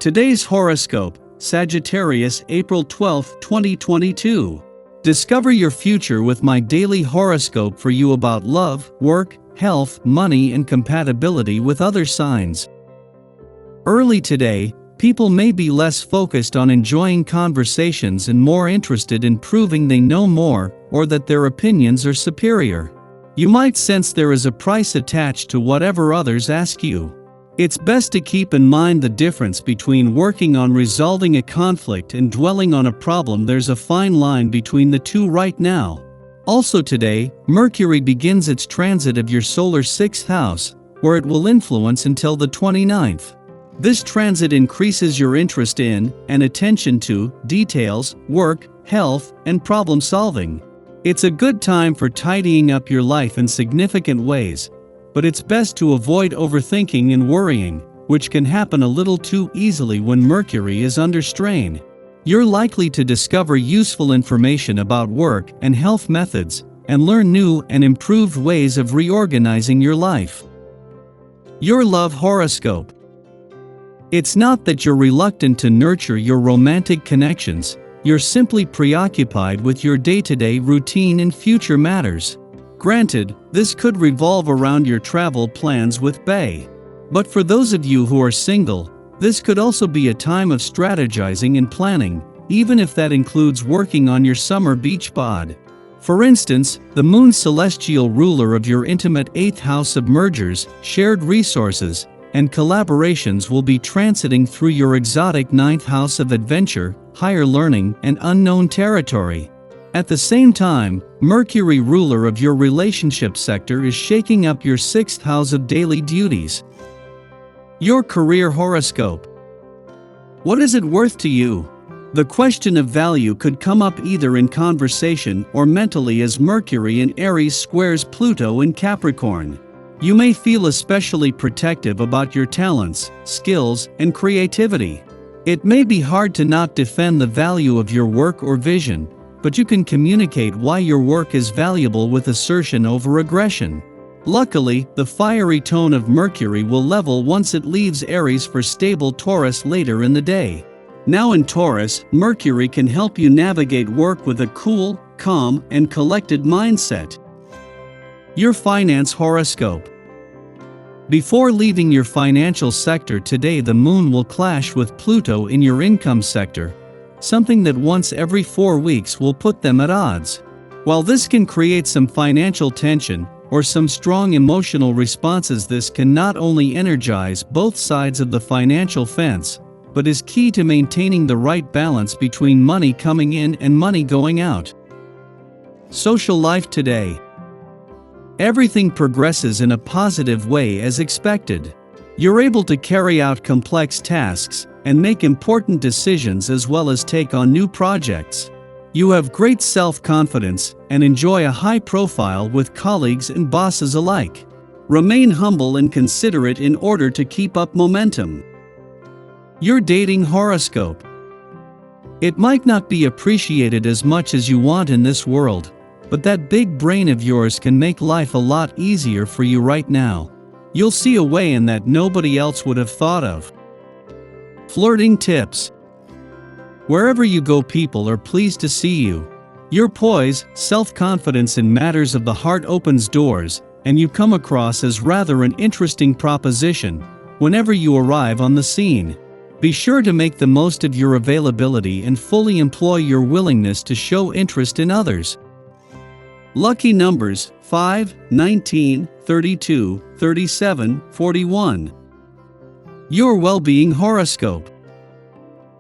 Today's horoscope, Sagittarius April 12, 2022. Discover your future with my daily horoscope for you about love, work, health, money and compatibility with other signs. Early today, people may be less focused on enjoying conversations and more interested in proving they know more or that their opinions are superior. You might sense there is a price attached to whatever others ask you. It's best to keep in mind the difference between working on resolving a conflict and dwelling on a problem. There's a fine line between the two right now. Also today, Mercury begins its transit of your solar 6th house, where it will influence until the 29th. This transit increases your interest in and attention to details, work, health, and problem solving. It's a good time for tidying up your life in significant ways, but it's best to avoid overthinking and worrying, which can happen a little too easily when Mercury is under strain. You're likely to discover useful information about work and health methods, and learn new and improved ways of reorganizing your life. Your love horoscope. It's not that you're reluctant to nurture your romantic connections, you're simply preoccupied with your day-to-day routine and future matters. Granted, this could revolve around your travel plans with bae. But for those of you who are single, this could also be a time of strategizing and planning, even if that includes working on your summer beach bod. For instance, the moon's celestial ruler of your intimate 8th house of mergers, shared resources, and collaborations will be transiting through your exotic 9th house of adventure, higher learning, and unknown territory. At the same time, Mercury, ruler of your relationship sector, is shaking up your 6th house of daily duties. Your career horoscope. What is it worth to you? The question of value could come up either in conversation or mentally as Mercury in Aries squares Pluto in Capricorn. You may feel especially protective about your talents, skills, and creativity. It may be hard to not defend the value of your work or vision, but you can communicate why your work is valuable with assertion over aggression. Luckily, the fiery tone of Mercury will level once it leaves Aries for stable Taurus later in the day. Now in Taurus, Mercury can help you navigate work with a cool, calm, and collected mindset. Your finance horoscope. Before leaving your financial sector today, the moon will clash with Pluto in your income sector, something that once every 4 weeks will put them at odds. While this can create some financial tension or some strong emotional responses, this can not only energize both sides of the financial fence, but is key to maintaining the right balance between money coming in and money going out. Social life today. Everything progresses in a positive way as expected. You're able to carry out complex tasks and make important decisions as well as take on new projects. You have great self-confidence and enjoy a high profile with colleagues and bosses alike. Remain humble and considerate in order to keep up momentum. Your dating horoscope. It might not be appreciated as much as you want in this world, but that big brain of yours can make life a lot easier for you right now. You'll see a way in that nobody else would have thought of. Flirting tips. Wherever you go, people are pleased to see you. Your poise, self-confidence in matters of the heart opens doors, and you come across as rather an interesting proposition whenever you arrive on the scene. Be sure to make the most of your availability and fully employ your willingness to show interest in others. Lucky numbers 5, 19, 32, 37, 41. Your well-being horoscope.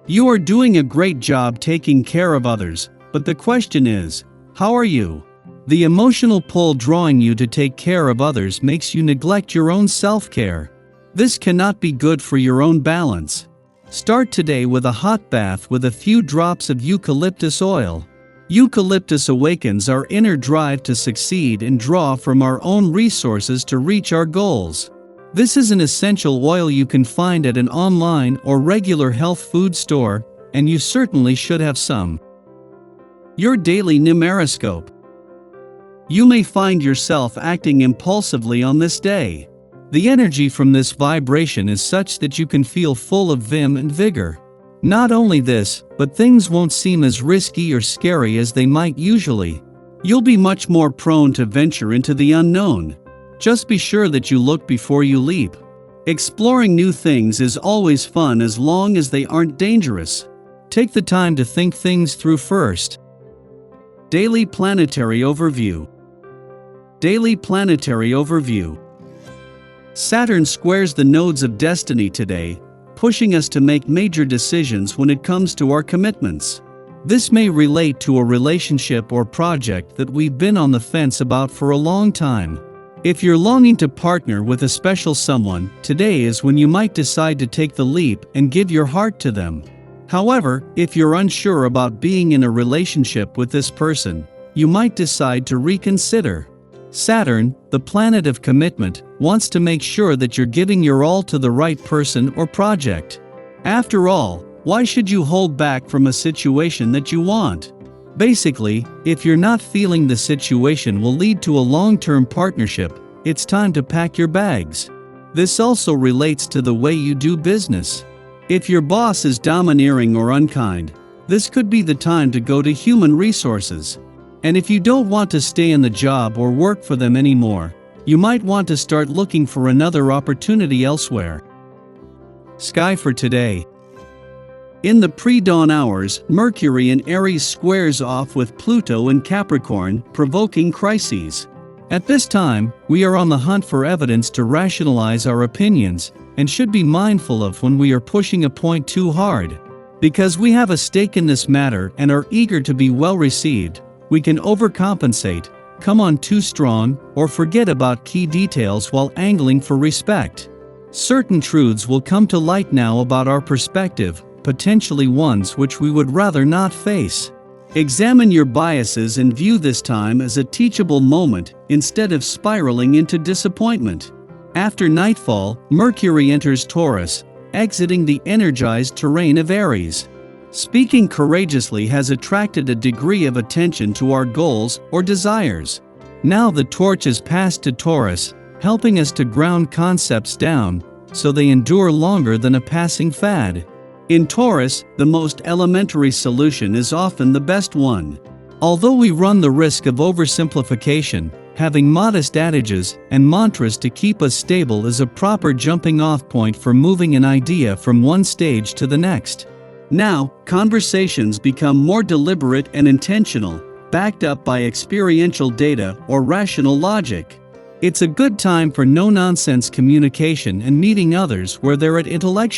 You are doing a great job taking care of others, but the question is, how are you? The emotional pull drawing you to take care of others makes you neglect your own self-care. This cannot be good for your own balance. Start today with a hot bath with a few drops of eucalyptus oil. Eucalyptus awakens our inner drive to succeed and draw from our own resources to reach our goals. This is an essential oil you can find at an online or regular health food store, and you certainly should have some. Your daily numeroscope. You may find yourself acting impulsively on this day. The energy from this vibration is such that you can feel full of vim and vigor. Not only this, but things won't seem as risky or scary as they might usually. You'll be much more prone to venture into the unknown. Just be sure that you look before you leap. Exploring new things is always fun as long as they aren't dangerous. Take the time to think things through first. Daily Planetary Overview. Daily Planetary Overview. Saturn squares the nodes of destiny today, pushing us to make major decisions when it comes to our commitments. This may relate to a relationship or project that we've been on the fence about for a long time. If you're longing to partner with a special someone, today is when you might decide to take the leap and give your heart to them. However, if you're unsure about being in a relationship with this person, you might decide to reconsider. Saturn, the planet of commitment, wants to make sure that you're giving your all to the right person or project. After all, why should you hold back from a situation that you want? Basically, if you're not feeling the situation will lead to a long-term partnership, it's time to pack your bags. This also relates to the way you do business. If your boss is domineering or unkind, this could be the time to go to human resources. And if you don't want to stay in the job or work for them anymore, you might want to start looking for another opportunity elsewhere. Sky for today. In the pre-dawn hours, Mercury in Aries squares off with Pluto in Capricorn, provoking crises. At this time, we are on the hunt for evidence to rationalize our opinions, and should be mindful of when we are pushing a point too hard. Because we have a stake in this matter and are eager to be well received, we can overcompensate, come on too strong, or forget about key details while angling for respect. Certain truths will come to light now about our perspective, potentially ones which we would rather not face. Examine your biases and view this time as a teachable moment instead of spiraling into disappointment. After nightfall, Mercury enters Taurus, exiting the energized terrain of Aries. Speaking courageously has attracted a degree of attention to our goals or desires. Now the torch is passed to Taurus, helping us to ground concepts down, so they endure longer than a passing fad. In Taurus, the most elementary solution is often the best one. Although we run the risk of oversimplification, having modest adages and mantras to keep us stable is a proper jumping-off point for moving an idea from one stage to the next. Now, conversations become more deliberate and intentional, backed up by experiential data or rational logic. It's a good time for no-nonsense communication and meeting others where they're at intellectual